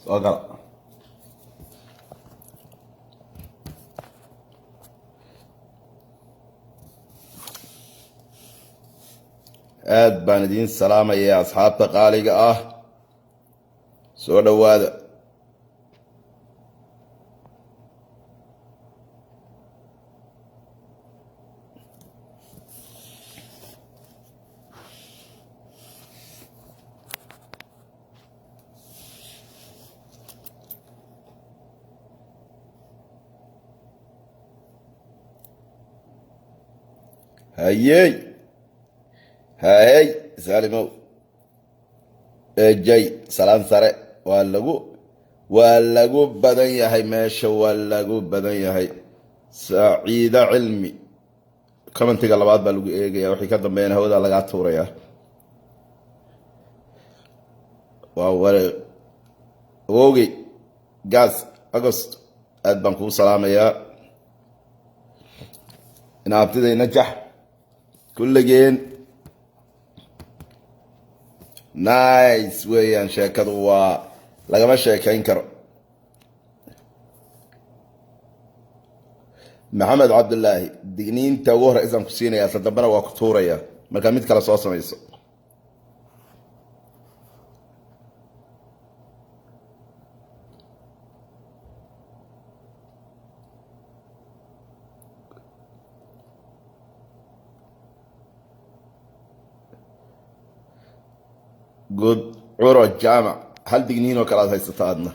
soo gala aad baan idiin salaamaya asxaabta qaaliga ah soo dhowaada hayey hayey saalimow ejay salaan sare waa lagu badan yahay meesha waa lagu badan yahay saciida cilmi commentiga labaad baa lagu eegaya wixii ka dambeeyana hawada lagaa tuuraya waa ware awowgey gaas agost aad baan kugu salaamayaa inaabtiday najax kulligeen nice weeyaan sheekadu waa lagama sheekayn karo maxamed cabdulaahi digniinta ugu horeysaan ku siinayaa isla dambena waa ku tuuraya markaa mid kale soo samayso gudcuro jaamac hal digniinoo kale aad haysata adna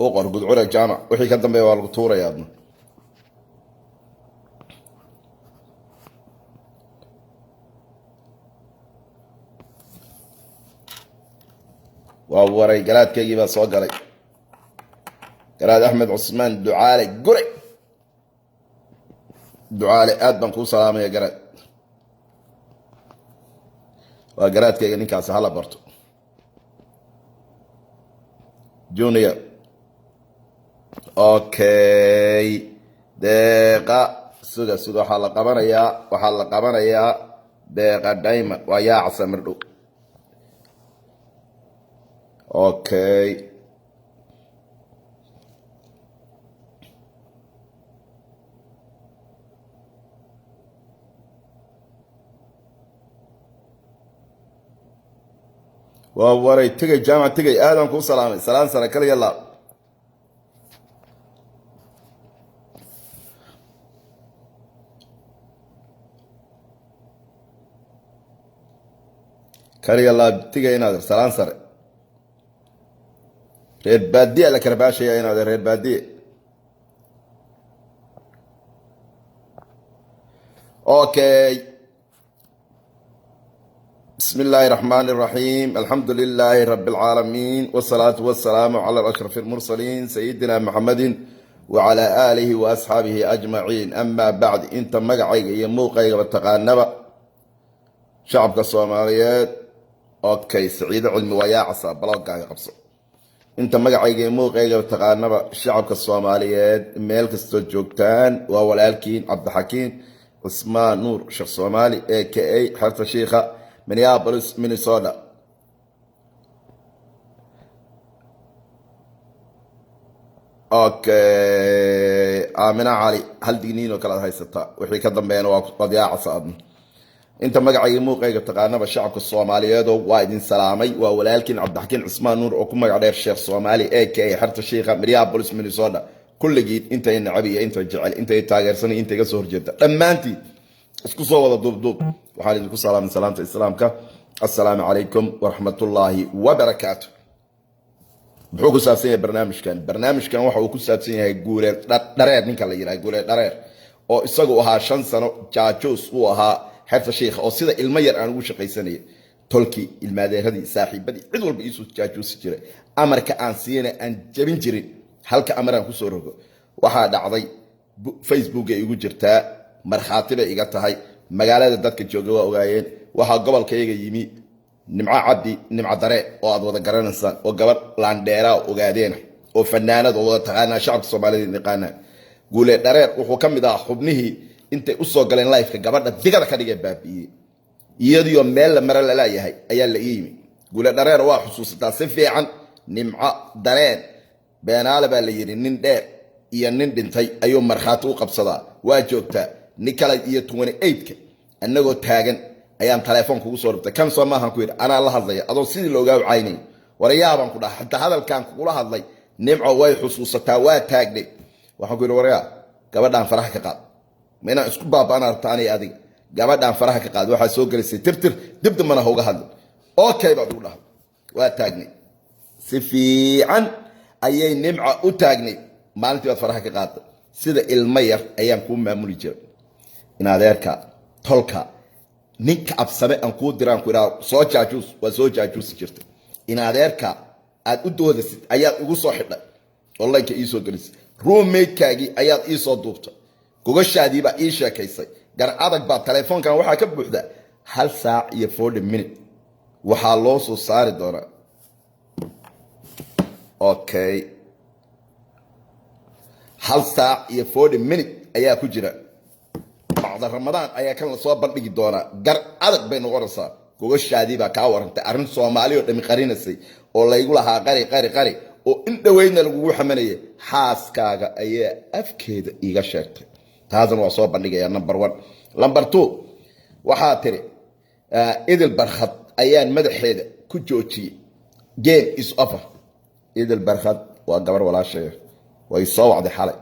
u qor gudcuro jaamac wixii ka dambeeya waa lagu tuuraya adna waa waray garaadkaygii baa soo galay garaad axmed cusmaan ducaale gure ducaale aad baan kuu salaamaya garaad waa garaadkayga ninkaasi hala barto junior okay deeqa suga waxaa la qabanayaa deeqa diamond waa yaacsa mirdhow okay waa waray tegay jaamac tegay aadaan kuu salaamay salaan sare kaliya laab kaliya laab tegay inaad salaan sare reer baadiye la karbaashaya inaad reer baadiye okay بسم الله الرحمن الرحيم الحمد لله رب العالمين والصلاة والسلام على أشرف المرسلين سيدنا محمد وعلى آله وأصحابه أجمعين أما بعد انت مقعي يموقعي والتقانبة شعبك الصوماليات أوكي سعيد علمي ويا عصا بلوكا قبصة انت مقعي يموقعي والتقانبة شعبك الصوماليات ميلك استجوكتان وولالكين عبد الحكيم عثمان نور شيخ صومالي AKA حرف الشيخة Minneapolis, Minnesota. Okay. Amina Ali. Hal digniino kala haysata. Wixii ka dambeeyana waa qadiyaaca saadna. Inta magacayga muuqayga taqaanaba shacabka Soomaaliyeed waa idin salaamay. Waa walaalkiin Cabdixakiin Cusmaan Nuur oo ku magac dheer Sheekh Soomaali AKA Xarta Sheekha Minneapolis, Minnesota. Kulligiid inta nacabiya inta jecel inta taageersan inta iga soo horjeeda. Dhammaantiin isku soo wada duubduub waxaan idinku salaamay salaamta islaamka assalaamu calaykum waraxmatullaahi wabarakaatu muxuu ku saabsan yahay barnaamijkan waxa uu ku saabsan yahay guuleed dhareer ninka la yiraahdo guuleed dhareer oo isagu ahaa 5 sano jaajoos uu ahaa xafsa sheekh oo sida ilmo yar aan ugu shaqaysanay tolki ilmaadeeradii saaxiibadii cid walba isu jaajoos jiray amarka aan siiyay aan jabin jirin halka amaraan ku soo rogo waxa dhacday Facebook ay igu jirtaa markhaati bay iga tahay magaalada dadka jooga waa ogaayeen waxaa gobolkayga yimi nimco cabdi nimco dare oo aad wada garanaysaan oo gabadh laandheeraa ogaadeena oo fanaanad oo wada taqaanaa shacabka Soomaaliyeed yaqaanaa guule dhareer wuxuu ka mid ahaa xubnihii intay u soo galeen live-ka gabadha digada ka dhigay baabiye iyadoo meel la mara la leeyahay ayaa la yimi guule dhareer waa xusuusataa si fiican nimco dareen beenaale baa la yiri nin dheer iyo nin dhintay ayuu markhaati u qabsadaa waa joogtaa nikala iyo 28ka annagoo taagan ayaan telefoon kugu soo rabtay kan soo maahan ku yiri anaa la hadlaya adoo sidii looga wacaynay warayaaban ku dhahay xataa hadalkan kugula hadlay nimco way xusuusataa waa taagnay waxaan ku yiri warayaa gabadhan faraha ka qaad ma inaan isku baabaan artaani adiga gabadhan faraha ka qaad waxa soo galisay tirtir dibda mana hooga hadlay okay baad u dhahay waa taagnay si fiican ayay nimco u taagnay maalintii baad faraha ka qaaday sida ilmo yar ayaan ku maamuli jiray in adeerka tolka ninka absame aan ku diraan ku ira soo jaajuus waa soo jaajuus jirtay in adeerka aad u doodasid ayaad ugu soo xidhay online-ka ii soo gelisay roommate-kaagii ayaad ii soo duubtay gogashaadii baa ii sheekaysay gar adag baa telefoonkan waxaa ka buuxda 1 saac iyo 40 minute waxaa loo soo saari doonaa okay 1 saac iyo 40 minute ayaa ku jira bacda ramadaan ayaa kan la soo bandhigi doonaa gar adag bay noqonaysaa gogashaadii baa kaa warantay arrin Soomaali oo dhami qarinaysay oo laygu lahaa qari oo in dhaweydna lagu xamanayay xaaskaaga ayaa afkeeda iga sheegtay taasna waa soo bandhigaya number 1 number 2 waxaa tiri idil barkhad ayaan madaxeeda ku joojiyay game is over idil barkhad waa gabar walaashay way soo wacday xalay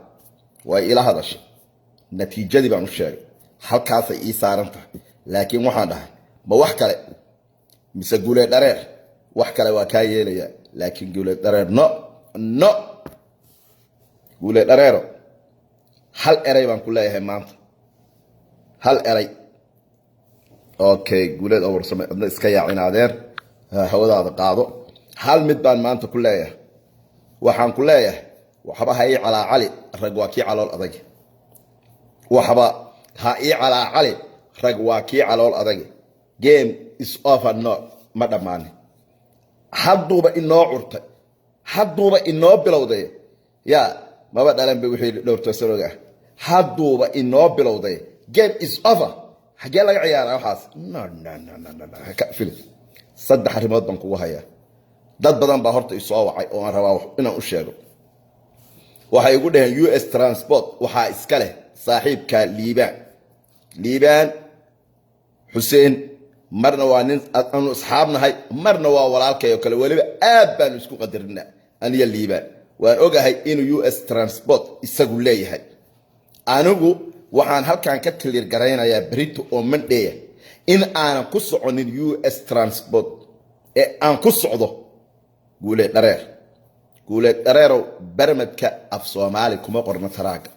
way ila hadashay natiijadii baan u sheegay halkaas ay ii saaran tahay laakiin waxaan dhahay ma wax kale mise guule dhareer wax kale waa ka yeelaya laakiin guule dhareer no guule dhareero hal eray baan ku leeyahay maanta hal eray okay guule oo warsame adna iska yaacin adeer hawadaada qaado hal mid baan maanta ku leeyahay waxaan ku leeyahay waxba hay calaa cali rag waa kii calool adag waxba ha ii calaa cali rag waa kii calool adag game is over no ma dhamaan hadduuba inoo curtay hadduuba inoo bilowday ya maba dhalan bay wixii dhowrta sanoga hadduuba inoo bilowday game is over xagee laga ciyaaraa waxaas no ka fil saddex arrimood baan kugu hayaa dad badan baa horta isoo wacay oo aan rabaa inaan u sheego waxay ugu dhaheen US Transport waxaa iska leh saaxiibka liibaan xuseen marna waa nin aanu asxaabnahay marna waa walaalkay oo kale waliba aad baan isku qadarnaa aniga liibaan waan ogahay inuu US Transport isagu leeyahay anigu waxaan halkan ka clear garaynayaa Brito oo Monday in aanan ku soconin US Transport ee aan ku socdo guule dhareero barmadka af Soomaali kuma qorna taraaga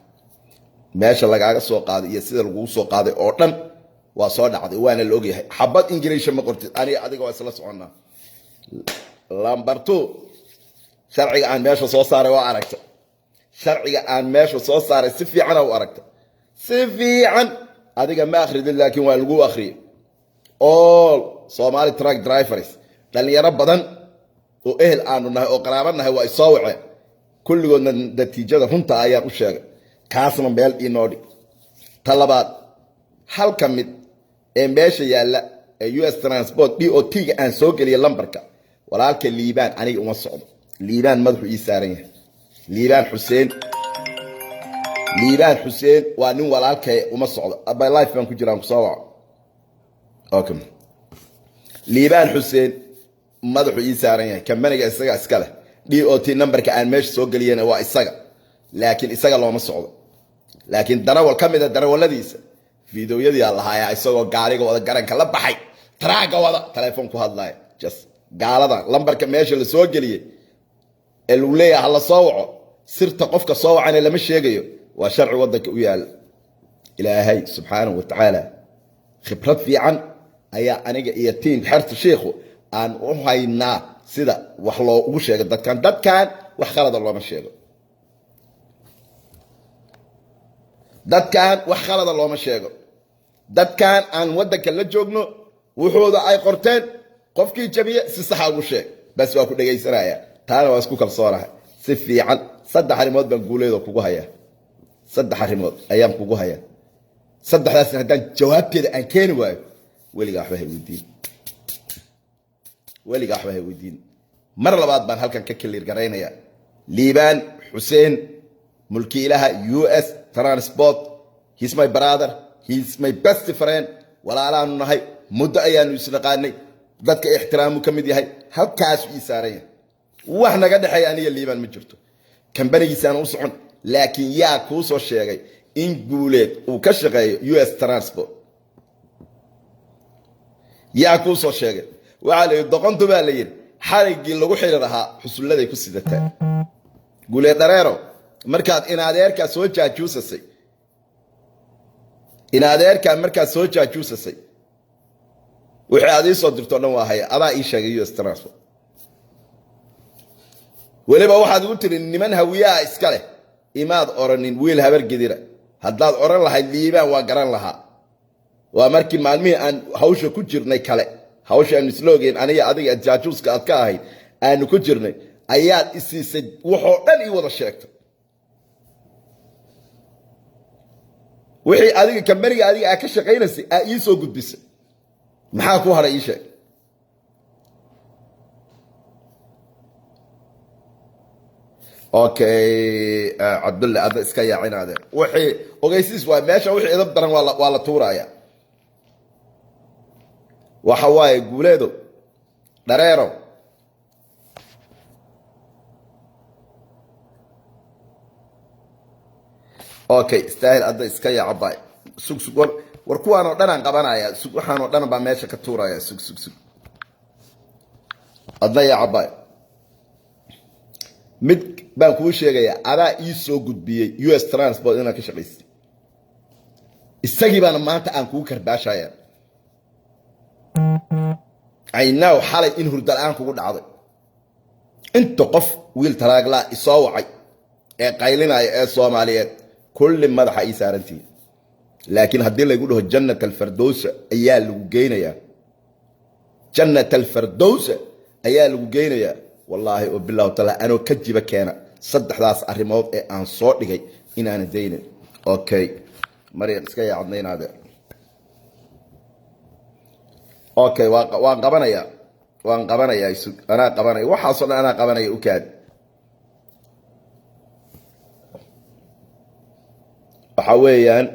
meesha lagaaga soo qaaday iyo sida lagu soo qaaday oo dhan waa soo dhacday waana la ogyahay xabad Ingiriis ma qortid adiga waa isla soconnaa number 2 sharciga aan meesha soo saaray waa aragtay sharciga aan meesha soo saaray si fiican u aragtay si fiican adiga ma akhridin laakiin waa lagu akhriyay all Somali truck drivers dhalinyaro badan oo ehel aanu nahay oo qaraabanahay waa isoo wacay kulligoodna natiijada runta ayaan u sheegay kaasna meel inoo dhig talabaad hal ka mid ee meesha yaalla ee US Transport DOT ga aan soo geliyay lambarka walaalka liibaan aniga uma socdo liibaan madaxu ii saaran yahay liibaan xuseen waa nin walaalkay uma socdo by life baan ku jiraan ku soo waco okay liibaan xuseen madaxu ii saaran yahay kamaniga isaga iska leh DOT numberka aan meesha soo geliyana waa isaga laakiin isaga looma socdo laakiin darawal kamida darawaladiisa fiidiyoyadii lahaaya isagoo gaariga wada garanka la baxay taraaga wada telefoon ku hadlaya just gaalada lambarka meesha la soo geliyay ee lagu leeyahay la soo waco sirta qofka soo wacana lama sheegayo waa sharci wadanka u yaal ilaahay subhanahu wa ta'ala khibrad fiican ayaa aniga iyo tiin xarta sheekhu aan u haynaa sida wax loo ugu sheego dadkan wax khalad looma sheego dadkan wax khalada looma sheego dadkan aan wadanka la joogno wuxuuda ay qorteen qofkii jabiye si sax ah ugu sheeg bas waa ku dhageysanaya taana waa isku kalsoonahay si fiican saddex arimood baan guuleedo kugu haya saddex arimood ayaan kugu haya saddexdaas haddaan jawaabteeda aan keeni waayo weligaa waxba hay weydiin mar labaad baan halkan ka kaliir garaynaya liibaan xuseen mulkiilaha US transport he's my brother he's my best friend walaalaanu nahay muddo ayaanu isnaqaanay dadka ixtiraamu ka mid yahay halkaas ii saaran yahay wax naga dhaxay aniga liibaan ma jirto kambanigiisana u socon laakiin yaa kuu soo sheegay in guuleed uu ka shaqeeyo US transport yaa kuu soo sheegay waxa la doqontu baa la yiri xarigii lagu xiri lahaa xusulladay ku sidataa guuleed dareero markaad in adeerka soo jaajuusasay wixii aad ii soo dirto dhan waa haya adaa ii sheegay US transport weliba waxaad ugu tiri niman hawiyaha iska leh imaad oranin wiil habar gedira haddaad oran lahayd liibaan waa garan lahaa waa markii maalmihii aan hawsha ku jirnay kale hawsha aan isla ogeyn aniga adiga jaajuuska aad ka ahayd aanu ku jirnay ayaad isiisay waxoo dhan ii wada sheegtay wixii adiga kambaniga adiga aad ka shaqaynaysay aa ii soo gudbisay maxaa ku haray ii sheeg okay Abdulla ada iska yaacinaade wixii ogeysiis waa meesha wixii idab daran waa la tuuraya waxa waaye guuleedo dareero okay istaahil ada iska yaacabay sug war kuwaan oo dhan aan qabanaya sug waxaan oo dhan baa meesha ka tuuraya sug adna yaacabay mid baan kuu sheegaya adaa ii soo gudbiyey US transport inaan ka shaqaystay isagii baana maanta aan kugu karbaashaya I know xalay in hurda la'aan kugu dhacday inta qof wiil talaaglaa isoo wacay ee qaylinaya ee Soomaaliyeed kulli madaxa ii saarantii laakiin haddii lagu dhaho jannat al-firdaws ayaa lagu geynayaa jannat al-firdaws ayaa lagu geynayaa wallahi oo billaah taala anoo ka jiba keena saddexdaas arimood ee aan soo dhigay inaan daynin okay mariyam iska yaacnaynaade okay waan qabanaya ana qabanaya waxa soo ana qabanaya u kaad waxa weeyaan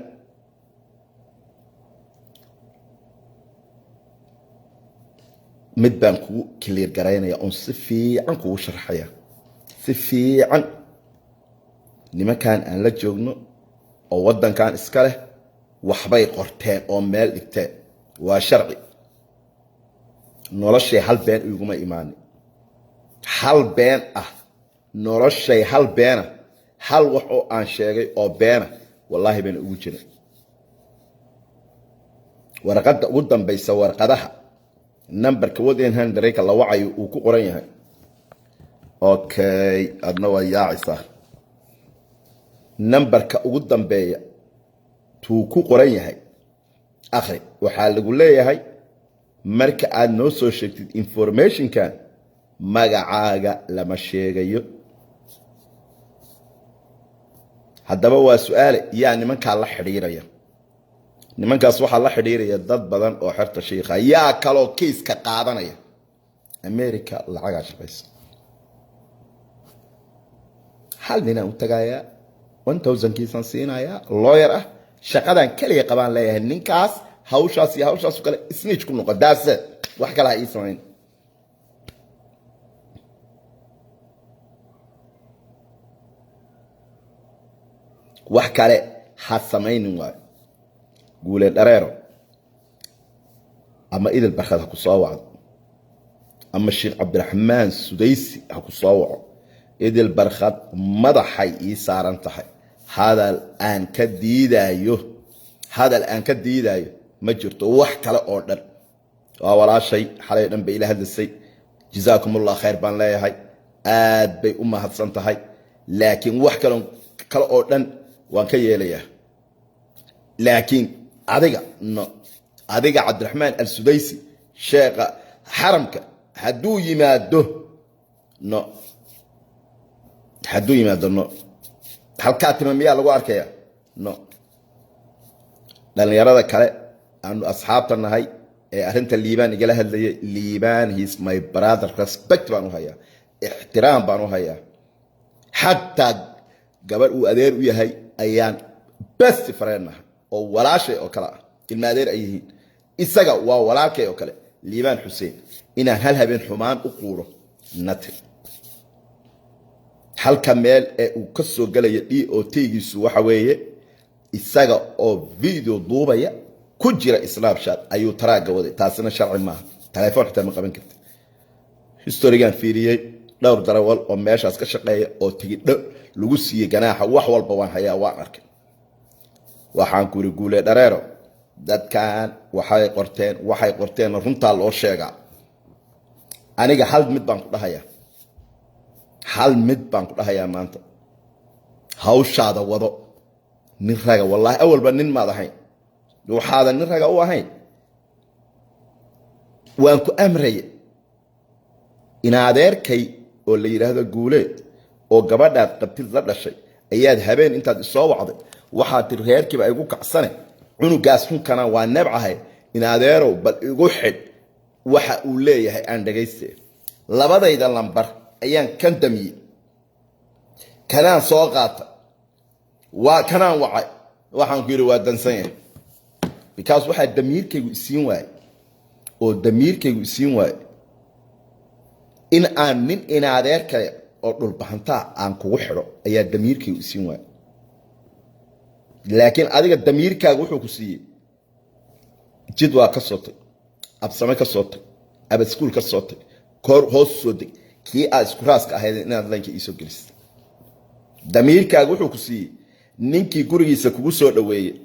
mid baan ku clear garaynaya on si fiican kugu sharxaya si fiican nimankan aan la joogno oo wadankan iska leh waxbay qorteen oo meel dhigteen waa sharci noloshay hal been iguma imaan hal been ah noloshay hal been ah hal wax oo aan sheegay oo been ah wallahi been ugu jira warqadda ugu dambaysa warqadaha numberka wadeen handareyka la wacayo uu ku qoran yahay okay adna waa yaacisa numberka ugu dambeeya tuu ku qoran yahay akhri waxaa lagu leeyahay marka aad noo soo sheegtid informationkan magacaaga lama sheegayo haddaba waa su'aale yaa nimankaa la xidhiiraya nimankaas waxaa la xidhiiraya dad badan oo xerta sheekha yaa kaloo kiiska qaadanaya America lacaga shaqaysa hal ninaan u tagaya 1000 kiisan siinaya lawyer ah shaqadan kaliya qabaan leeyahay ninkaas hawshaas kale snitch ku noqo daase wax kale ay samayn wax kale ha samaynin waa guuleed dareero ama idil barkad ha ku soo wacdo ama Sheikh Cabdiraxmaan Sudaysi ha ku soo waco idil barkad madaxay ii saaran tahay hadal aan ka diidayo ma jirto wax kale oo dhan waa walaashay xalay dhan bay ila hadlasay jazaakumullah khayr baan leeyahay aad bay u mahadsan tahay laakiin wax kale oo dhan waan ka yeelayaa لكن adiga no adiga Cabdiraxmaan al-Sudaysi sheekha xaramka haduu yimaado no halka timamiya lagu arkaya no dhalinyarada kale aanu asxaabta nahay ee arinta liibaan igala hadlayay liibaan he is my brother respect baan u hayaa ixtiraam baan u hayaa hatta gabar uu adeer u yahay ayaan best friend ah oo walaashay oo kala ilma adeer ay yihiin isaga waa walaalkay oo kale liibaan xuseen inaan hal habeen xumaan u quuro nati halka meel ee uu ka soo galay DOT-giisu waxa weeye isaga oo video duubaya ku jira Snapchat ayuu taraaga waday taasina sharci ma telefoon xitaa ma qaban kartid historigan fiiriyay dhowr darawal oo meeshaas ka shaqeeya oo tigidho lagu siiyay ganaaxa wax walba waan hayaa waan arkay waxaan guule dhareero dadkan waxay qorteen runta loo sheegaa aniga hal mid baan ku dhahayaa maanta hawshaada wado nin raga wallahi awalba nin ma ahayn waxaada nin raga u ahayn waan ku amray in adeerkay oo la yiraahdo guuleed oo gabadhaad qabtid la dhashay ayaad habeen intaad soo wacday waxa tir reerkiiba ay ugu kacsanay cunugaas xunkana waa nabcahay in adeerow bal igu xid waxa uu leeyahay aan dhageystay labadayda lambar ayaan kan damiyay kanaan soo qaata waa kanaan wacay waxaan ku yiri waa dansan yahay because waxa damiirkaygu isiin waay in aan nin in adeerkay oo dhul baxanta aan kugu xiro ayaa damiirkaygu isiin waay laakiin adiga damiirkaagu wuxuu ku siiyay jid waa ka sootay absame ka sootay aba school ka sootay kor hoos soo deg kii aad isku raaska ahayd inaad laanka iisoo gelisay damiirkaagu wuxuu ku siiyay ninkii gurigiisa kugu soo dhaweeyay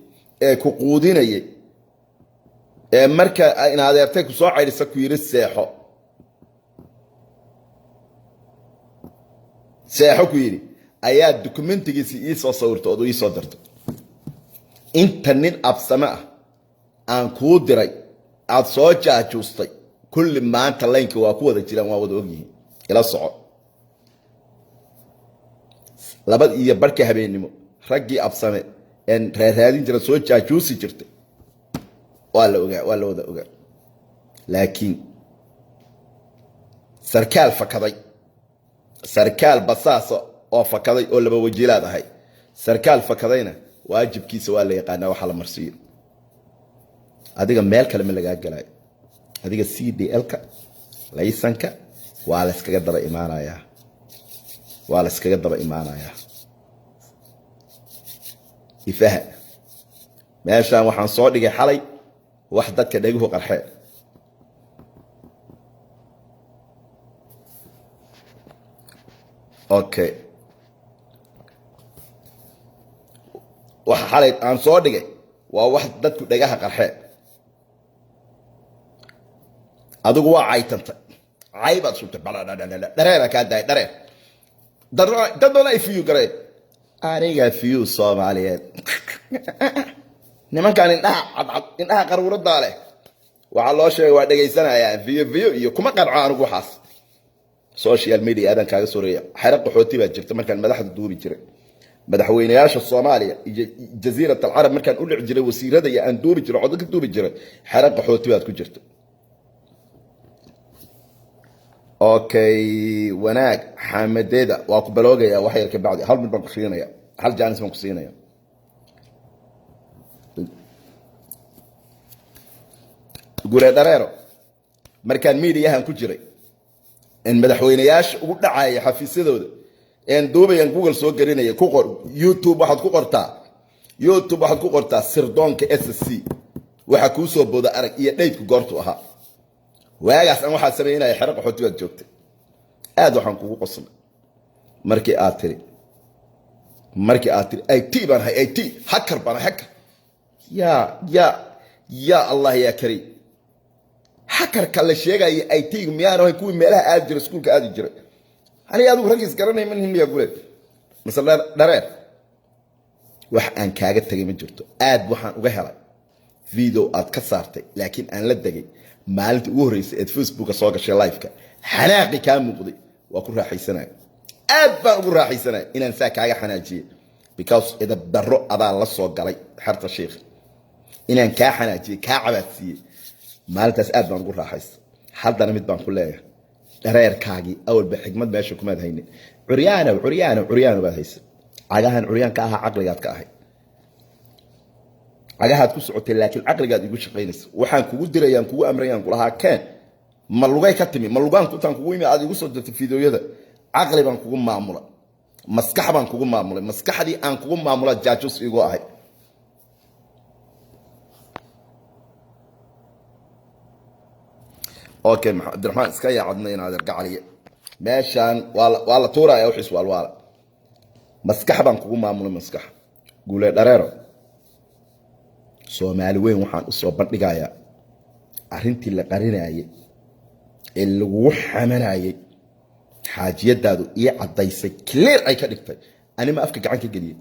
ee ku quudinayay ee marka in adeertay ku soo cayrisa ku yiri seexo ku yiri ayaa dokumentigiisa ii soo sawirtay oo ii soo dirtay inta nin absame ah aan ku diray aad soo jaajustay kulli maanta laynka waa ku wada jiraan waa wada ogyihiin ila soco labad iyo barka habeenimo raggii absame en raadin jira soo jaajuusi jirtay waa la wada ogaa laakiin sarkaal basaaso oo fakaday oo laba wajilaad ahay sarkaal fakadayna waajibkiisa waa la yaqaanaa waxa la marsiyo adiga meel kale ma laga galay adiga CDL-ka laysanka waa la iskaga daba imaanayaa ifaha meeshaan waxaan soo dhigay xalay wax dadka dhaguhu qarxay okay waxa xalay aan soo dhigay waa wax dadku dhagaha qarxay adigu waa caytanta caybaad subtay dhareera ka daay dhareer dadona ay fiyu garay aniga fiyu Soomaaliyeed nimankan indhaha qaruurada leh waxa loo sheegay waa dhageysanayaan fiyu iyo kuma qarco anigu waxaas social media adan kaaga soreeya xaraq qaxooti baa jirta markaan madaxda duubi jiray madaxweynayaasha Soomaaliya iyo jasiirada Arab markaan u dhici jiray wasiirada iyo aan duubi jiray codka duubi jiray xaraq qaxooti baad ku jirta okay wanaag xamadeeda waa ku baloogaya wax yar ka bacdi hal mid baan ku siinaya hal jaanis baan ku siinaya gure dareero markaan meediyahan ku jiray in madaxweynayaasha ugu dhacay xafiisyadooda in duubayan Google soo garinaya ku qor YouTube waxaad ku qortaa sirdoonka SSC waxa ku soo booda arag iyo dheydku goortu ahaa waagaas aan waxa sameeyay xaraq xotibaad joogtay aad waxaan kugu qosnay markii aad tiri IT baan hay IT hacker baan hacker ya Allah ya kareem hacker kala sheegay IT miyaano ay ku meelaha aad jira iskuulka aad jira ani aad u ragis garanay man himiya gule مثلا درير wax aan kaaga tagay ma jirto aad waxaan uga helay video aad ka saartay laakiin aan la dagay maalinta ugu horeysay ee Facebook soo gashay live-ka xanaaqi ka muuqday waa ku raaxaysanay aad baan ugu raaxaysanay inaan saa kaaga xanaajiyo because ida darro adaa la soo galay xarta sheekh inaan kaa xanaajiyo kaa cabaadsiiyey maalintaas aad baan ugu raaxaystay haddana mid baan ku leeyahay dhareerkaagii awalba xigmad meesha kumaad haynin curyaano baad haysa cagahan curyaan ka ahaa caqligaad ka ahay cagahaad ku socotay laakiin caqligaad igu shaqaynaysa waxaan kugu dirayaan kugu amrayaan kulahaa keen ma lugay ka timi ma lugaan kutaan kugu yimi aad igu soo dirtay fiidiyoyada caqli baan kugu maamulay maskax baan kugu maamulay maskaxdii aan kugu maamulay jaajus igu ahay اوكي عبد الرحمن اسكاي عدنا هذا القعليه ماشان والله تورا يا وحس والوالا مسكح بان كوغو مامول مسكح غولي داريرو سومالي وين waxaan u soo bandhigayaa arintii la qarinayay ee lagu xamanayay xaajiyadaadu iyo cadaysay clear ay ka dhigtay anima afka gacan ka galiyay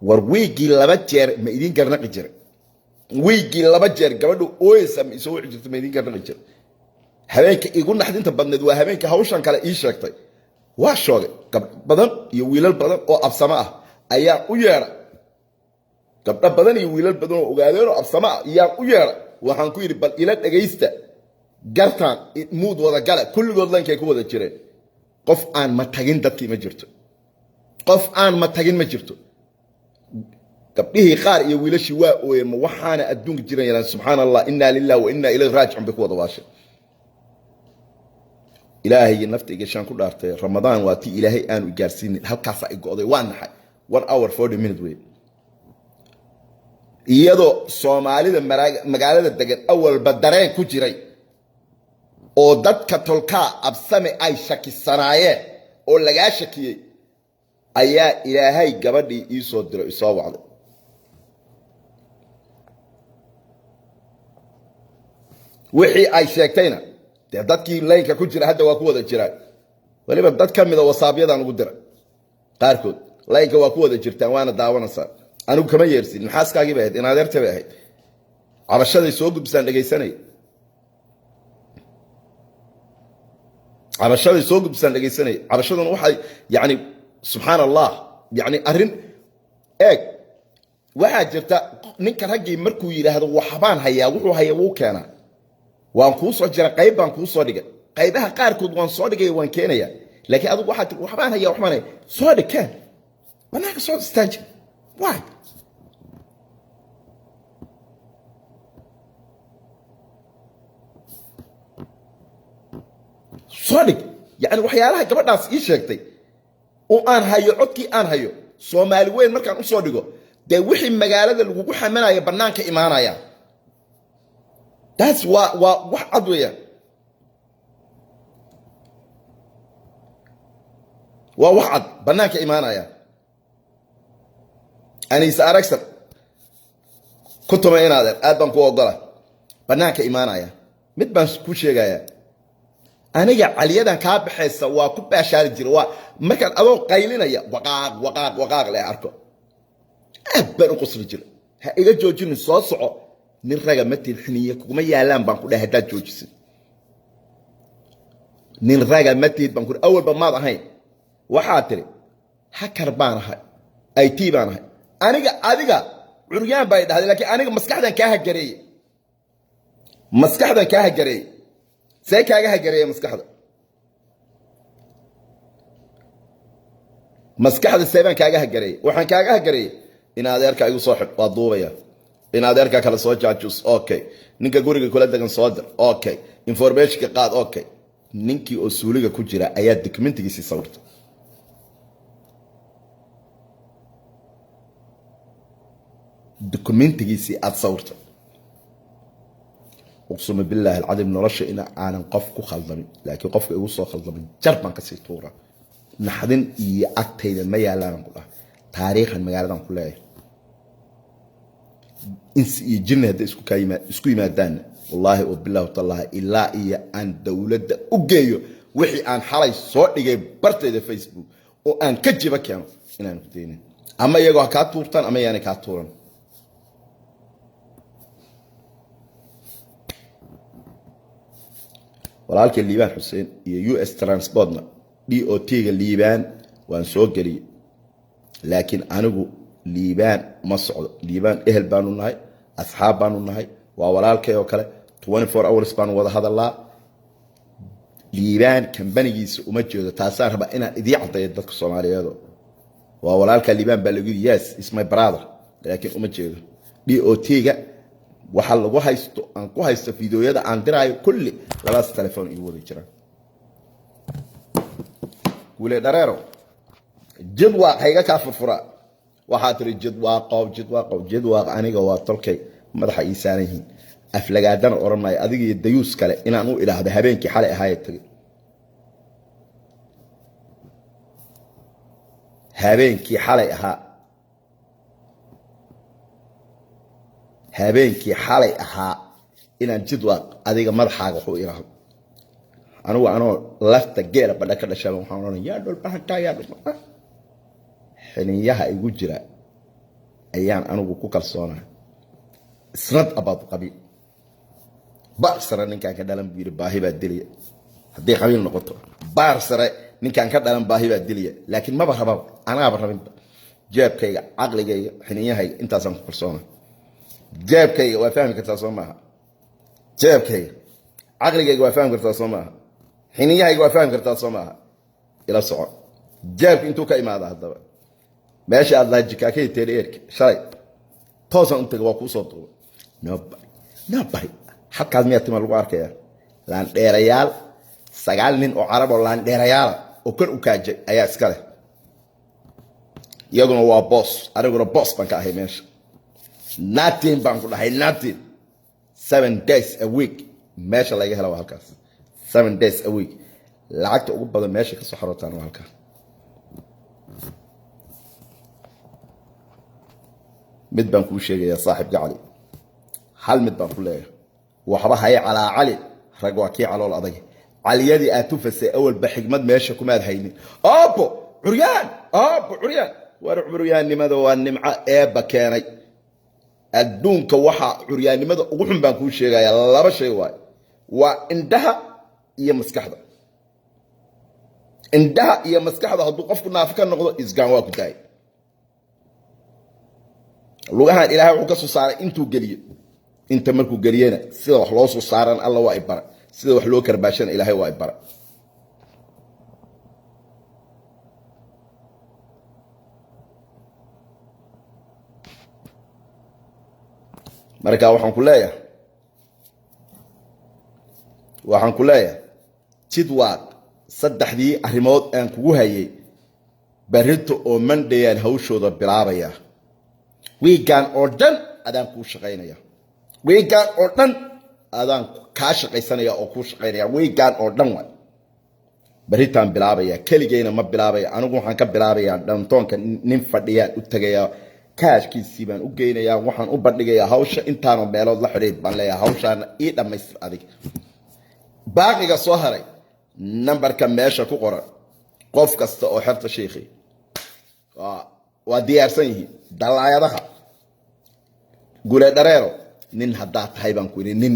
war weegi laba jeer ma idin garnaqi jiray weegi laba jeer gabadhu ooysan isoo wixii ma idin garnaqi jiray habeenka igu naxdinta badneed waa habeenka hawshan kale ii sheegtay waa shoogay gabdho badan iyo wiilal badan oo absama ah ayaa u yeeray gabdho badan iyo wiilal badan oo ogaadeen oo absama ah ayaa u yeeray waxaan ku yiri bal ila dhageysta gartaan mood wada gala kulligood lankay ku wada jireen qof aan ma tagin dadkii ma jirto qof aan ma tagin ma jirto gabdhihii qaar iyo wiilashii waa ooyeen ma waxaana adduunka jirayaan subxaanallah inna lillahi wa inna ilayhi raaji'un bi kuwada waashay ilaahay naftiga shan ku dhaartay ramadaan waa tii ilaahay aanu gaarsiin halkaas ay go'day waa naxay 1 hour 40 minutes way iyadoo Soomaalida magaalada degan awalba dareen ku jiray oo dadka tolka absame ay shakisanaayeen oo laga shakiyay ayaa ilaahay gabadhii ii soo diray isoo wacday wixii ay sheegtayna dadkii laynka ku jira hadda waa ku wada jiraan waliba dad kamid ah wasaabiyadan ugu diray qaarkood laynka waa ku wada jirtaan waana daawanaysaa anigu kama yeersin maxaaskaagii baad in adeerta bay ahayd cabashaday soo gudbisaan dhageysanay cabashaday soo gudbisaan dhageysanay cabashaduna waxay yani subhanallah yani arin eeg waxa jirta ninka raggii markuu yiraahdo waxbaan hayaa wuxuu hayaa wuu keenaa waan ku soo jira qayb baan ku soo dhigay qaybaha qaar kood waan soo dhigay waan keenaya laakiin adigu waxa waxbaan hayaa waxbaan soo dhigay banaanka soo istaaj why soo dhig yani waxyaalaha gabadhaas ii sheegtay oo aan hayo codkii aan hayo Soomaali weyn markaan u soo dhigo de wixii magaalada lagu xamanaya banaanka imaanaya that's what wax adweya waa wax ad banaanka imaanaya anisa aragsan kutuma inaad aad baan ku ogolay banaanka imaanaya mid baan ku sheegaya aniga caliyadan ka baxaysa waa ku baashaari jiray waa markaan adoo qaylinaya waqaaq la arko abban u qosli jiray ha iga joojin soo soco nin raga ma tilxiniye kuma yaalaan baan ku dhahay hadaad joojisin nin raga ma tiid baan ku awalba maad ahayn waxaa tiri hakar baan ahay IT baan ahay adiga curyaan bay dhahday laakiin aniga maskaxdan ka hagareeyay see kaaga hagareeyay maskaxda seebaan kaaga hagareeyay waxaan kaaga hagareeyay in adeerka igu soo xid waa duubaya in adeerka kala soo jaajus okay ninka guriga kula degan soo dir okay information ka qaad okay ninkii oo suuliga ku jira ayaa documentigiisa sawirta documentigiisa aad sawirta اقسم بالله العظيم نرش ان انا قف ku khaldamin laakiin qofka igu soo khaldamin jarban ka sii tuura naxdin iyo agtayda ma yaalaan ku dhahay taariikhan magaaladan ku leeyahay insi iyo jinna hada isku yimaadaan wallahi wa billahi tallahi illa iya an dawladda u geeyo wixii aan xalay soo dhigay bartayda Facebook oo aan ka jiba keeno inaan ku deeynin ama iyagoo kaa tuurtaan ama yaani kaa tuuran walaalkii liibaan xuseen iyo US Transportna DOT-ga liibaan waan soo geliyay laakiin anigu liibaan ma socdo liibaan ehel baanu nahay asxaab baanu nahay waa walaalkay oo kale 24 hours baanu wada hadalaa liibaan kambanigiisa uma jeedo taasaan raba inaan idii caddeeyo dadka Soomaaliyeed waa walaalka liibaan baa lagu yiri yes is my brother laakiin uma jeedo DOT-ga waxa lagu haysto aan ku haysto fiidiyoyada aan diraayo kulli labaas telefoon igu wada jiraan wule dareero jadwaa hayga ka furfura waxa tiri jadwaa aniga waa tolkay madaxa ii saaran yihiin aflagaadana oranay adiga iyo dayuus kale inaan u ilaahdo habeenkii xalay ahayd tagay habeenkii xalay ahaa inaan jadwaa adiga madaxaaga wuxuu ilaahdo anigu anoo lafta geela badha ka dhashay waxaan oranay yaa dhul bahantaa yaa dhul xiniyaha igu jira ayaan anigu ku kalsoonahay isnad about qabiil baar sare ninkaan ka dhalan biir baahi baa diliya haddii qabiil noqoto baar sare ninkaan ka dhalan baahi baa diliya laakiin maba raba anaaba rabin jeebkayga caqligayga xiniyahayga intaasaan ku kalsoonahay jeebkayga waa fahmi kartaa soo maaha jeebkayga caqligayga waa fahmi kartaa soo maaha xiniyahayga waa fahmi kartaa soo maaha ila soco jeebka intuu ka imaada haddaba meesha aad laajika ka teereerka shalay toosan inta waa ku soo duubay nabay halkaas miyaa tima lagu arkaya laan dheerayaal 9 nin oo carab oo laan dheerayaal oo kor u kaajay ayaa iska leh iyaguna waa boss aniguna boss baan ka ahay meesha nothing baan ku dhahay nothing 7 days a week meesha laga helo halkaas 7 days a week lacagta ugu badan meesha ka soo xarootaan halkaas mid baan ku sheegaya saaxiibka cali hal mid baan ku leeyahay waxba hay calaa cali rag waa kii calool adag caliyadii aad tufasay awal ba xigmad meesha kuma aad haynin abo curyaan war curyaannimada waa nimco eebba keenay adduunka waxa curyaannimada ugu xun baan ku sheegaya laba shay waa indhaha iyo maskaxda hadduu qofku naafo ka noqdo isgaan waa ku daay lugahan ilaahay wuxuu ka soo saaray intuu geliyo inta markuu geliyana sida wax loo soo saaran alla waa ibara sida wax loo karbaashana ilaahay waa ibara marka waxaan ku leeyahay jidwaaq saddexdii arrimood aan kugu hayay barito oo mandayaan hawshooda bilaabaya weegan oo dhan adaan ku shaqeynaya weegan oo dhan adaan ka shaqeysanaya oo ku shaqeynaya weegan oo dhan waa baritaan bilaabaya kaligeyna ma bilaabaya anigu waxaan ka bilaabaya dhantoonka nin fadhiya u tagaya kaashkiisii baan u geynayaa waxaan u bandhigayaa hawsha intaano meelood la xiriid baan leeyahay hawshaan ii dhamaystir adig baaqiga soo haray numberka meesha ku qoran qof kasta oo xirta sheekhi waa diyaarsan yihiin dalaayadaha gule dareero nin haddaa tahay baan ku yidhi nin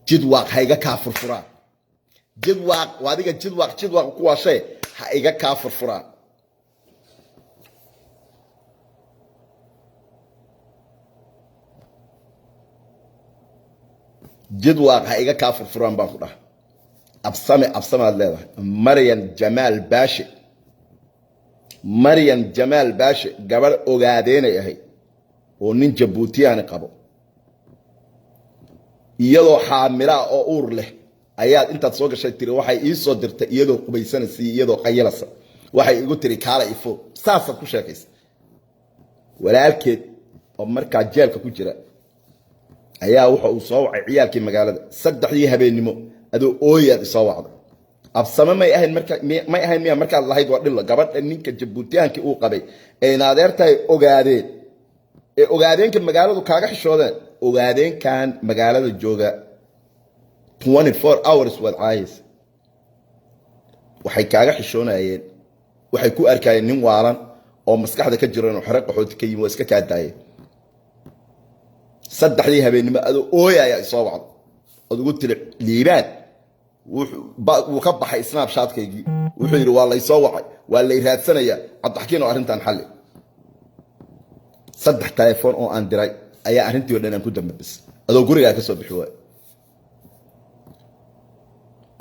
jidwaaq ha iga kaa furfuraan jidwaaq waa adiga jidwaaq kuwaa shay ha iga kaa furfuraan jidwaaq ha iga kaa furfuraan baan ku dhaha absame aad leedahay maryan jamaal baashe gabar ogaadeenay ahayd oo nin jabuutiyaani qabo iyadoo xaamilaa oo uur leh ayaad intaad soo gashay tiri waxay ii soo dirtay iyadoo qubaysanaysa iyadoo qayilasa waxay igu tiri kaala ifo saasaad ku sheekaysa walaalkeed oo markaa jeelka ku jira ayaa waxa uu soo wacay ciyaalkii magaalada 3 habeenimo adoo ooyaad soo wacday absame may ahayn miya markaad lahayd waa dhilla gabadha ninka jabuutiyaanki uu qabay ee naadeertahay ogaadeenka magaaladu kaaga xishoodeen ogaadeenkan magaalada jooga 24 hours waad caayaysa waxay kaaga xishoonayeen waxay ku arkayeen nin waalan oo maskaxda ka jiro inuu xare qaxooti ka yimi waa iska kaa daayay saddexdii habeenimo adoo ooyaya isoo wacdo ad ugu tiri liibaan wuu ka baxay snapshatkaygi wuxuu yidhi waa laysoo wacay waa lay raadsanayaa cabdixakiin oo arrintan xalli saddex telefoon oo aan diray ayaa arrintii oo dhan aan ku dambabis adoo gurigaa ka soo bixi waay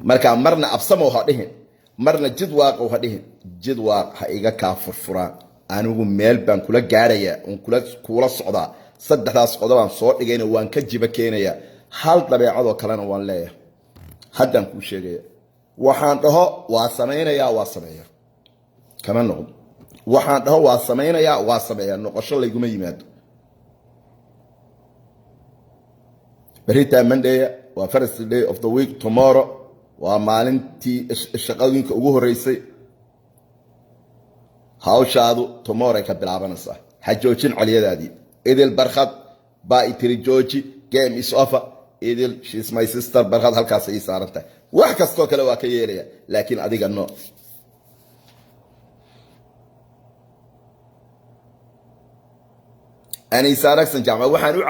marka marna absamow ha dhihin marna jidwaaqow ha dhihin jidwaaq ha iga kaa furfuraan anigu meel baan kula gaarayaa oon kula socdaa saddexdaas qodobaan soo dhigayna waan ka jiba keenayaa hal dabeecadoo kalena waan leeyahay haddaan kuu sheegaya waxaan dhaho waa samaynayaa waa sameeya kama noqdo waxaan dhaho waa samaynayaa waa sameeya noqosho layguma yimaado beritaa monday waa first day of the week tomorrow waa maalintii shaqooyinka ugu horeysay hawshaadu tomorrow ka bilaabanaysaa ha joojin caliyadaadii idil barkhad baa itiri jooji game is over idil she's my sister barkhad halkaas ay saaran tahay wax kastoo kale waa ka yeelaya laakiin adiga no أنيس أركسن جامع وحنو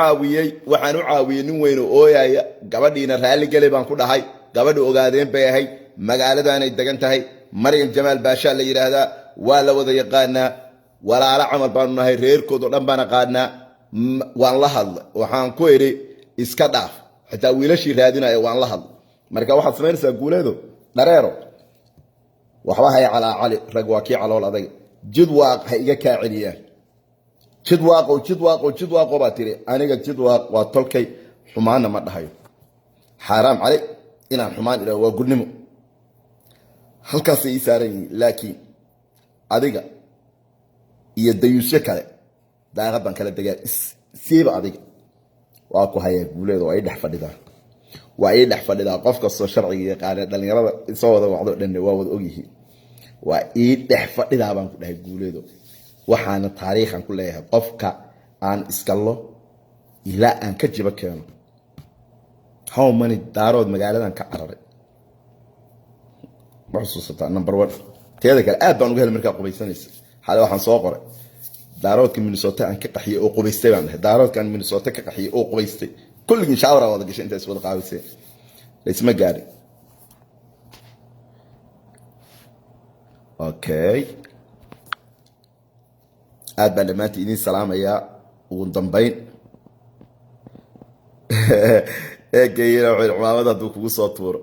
عاوية نوين أويا قبضينا رالي قلي بانكو هاي قبضو أغادين بيهاي مقالة دانا يدقنتهاي مريم جمال باشا اللي يرادا ولا وذا يقانا ولا على عمل بانو هاي رير كودو لنبانا قادنا وان لحظ وحان كويري اسكداف حتى ويلاشي رادنا وان لحظ مركا واحد سمين ساقوله دو نريرو وحواهي على علي رقواكي على ولا جدواق هايقا كاعليان jidwaaqo baa tiri aniga jidwaaq waa tolkay xumaana ma dhahayo xaraam cali inaan xumaan ila waa gudnimo halkaas ay saaran laakiin adiga iyo dayuusha kale daaqadan kala dagaa siiba adiga waa ku hayay guuleedo ay dhex fadhidaa qof kastoo sharciga yaqaan dhalinyarada soo wada wacdo dhan waa wada ogyihiin waa ii dhex fadhidaa baan ku dhahay guuleedo waxaana taariikhan ku leeyahay qofka aan iskalo ilaa aan ka jiba keeno how many daarood magaaladan ka cararay ma xusuusataa number 1 teeda kale aad baan uga helay markaa qubaysanaysa xalay waxaan soo qoray daaroodka Minnesota aan ka qaxiyay oo qubaystay baan dhahay daaroodkan Minnesota ka qaxiyay oo qubaystay kulligii shawara wada gashay intaas wada qaawisay isma gaarin okay aad baan dhamaantii idin salaamayaa ugu dambayn eegayna cumaamada hadduu kugu soo tuuro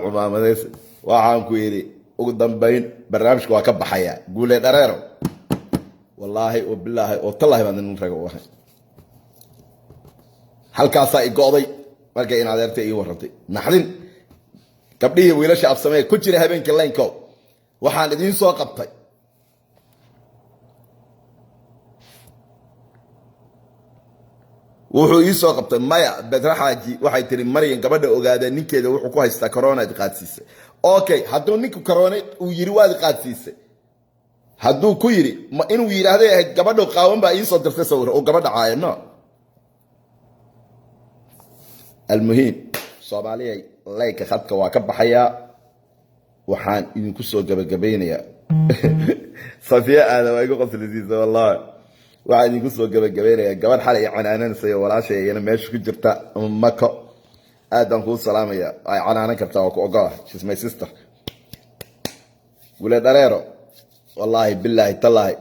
cumaamadeys waxaan ku yidhi ugu dambayn barnaamijka waa ka baxayaa guule dhareero wallaahi oo bilaahi oo tallaahi baan nin rago wahay halkaasaa i go'day markay in adeertay ii warrantay naxdin gabdhihii wiilasha absamee ku jira habeenkii laynkow waxaan idiin soo qabtay wuxuu ii soo qabtay maya bedraxaaji waxay tiri maryan gabadha ogaada ninkeeda wuxuu ku haystaa corona qaadsiisay okay hadduu ninku corona uu yiri waad qaadsiisay hadduu ku yiri ma inuu yiraahdo gabadha qaawan baa ii soo dirtay sawir oo gabadha caayno almuhiim Soomaaliya layka khadka waa ka baxaya waxaan idinku soo gabagabeynayaa Safiya aada way igu qoslaysiisay wallahi waxaan idinku soo gabagabeynayaa gabadh xalay canaananaysa walaashay iyana meesha ku jirta mako aadan ku salaamaya ay canaanan kartaa oo ku ogolahay she's my sister wala dareero wallahi billahi tallahi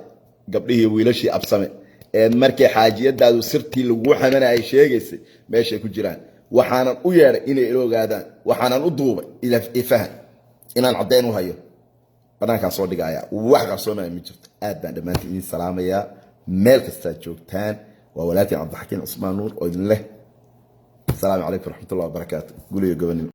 gabdhihii wiilashii absame ee markay xaajiyadaadu sirtii lagu xamanay sheegaysay meesha ku jiraan waxaanan u yeeray inay ila ogaadaan waxaanan u duubay ila ifahan inaan cadeyn u hayo banaankaan soo dhigaya wax qarsoomay ma jirto aad baan dhamaantii idin salaamayaa meel kasta joogtaan waa walaalkii Cabdixakiin Cusmaan Nuur oo idin leh السلام عليكم ورحمة الله وبركاته قولوا يا جبنين